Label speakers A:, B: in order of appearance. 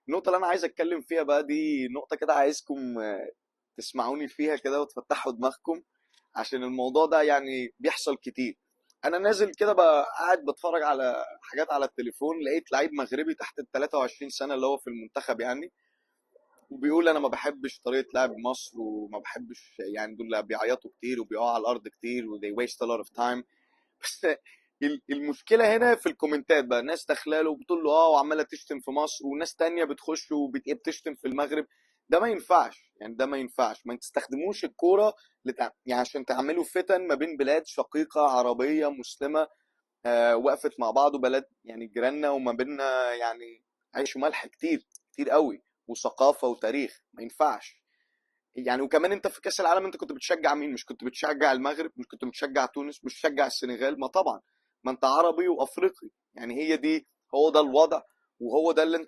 A: النقطة اللي أنا عايز أتكلم فيها بقى دي نقطة كده عايزكم تسمعوني فيها كده وتفتحوا دماغكم، عشان الموضوع ده يعني بيحصل كتير. أنا نازل كده بقى قاعد بتفرج على حاجات على التليفون، لقيت لعيب مغربي تحت ال 23 سنة اللي هو في المنتخب يعني، وبيقول أنا ما بحبش طريقة لعب مصر وما بحبش، يعني دول اللي بيعيطوا كتير وبيقعوا على الأرض كتير و they waste a lot of time. بس المشكله هنا في الكومنتات بقى، ناس داخله له وبتقول له اه وعماله تشتم في مصر، وناس تانية بتخش وبتشتم في المغرب. ده ما ينفعش، يعني ده ما ينفعش. ما تستخدموش الكوره يعني عشان تعملوا فتن ما بين بلاد شقيقه عربيه مسلمه، وقفت مع بعض، وبلد يعني جيراننا وما بيننا يعني عيش وملح كتير كتير قوي، وثقافه وتاريخ. ما ينفعش يعني. وكمان انت في كاس العالم انت كنت بتشجع مين؟ مش كنت بتشجع المغرب؟ مش كنت بتشجع تونس؟ مش بتشجع السنغال؟ ما طبعا، ما انت عربي وافريقي، يعني هي دي، هو ده الوضع، وهو ده اللي انت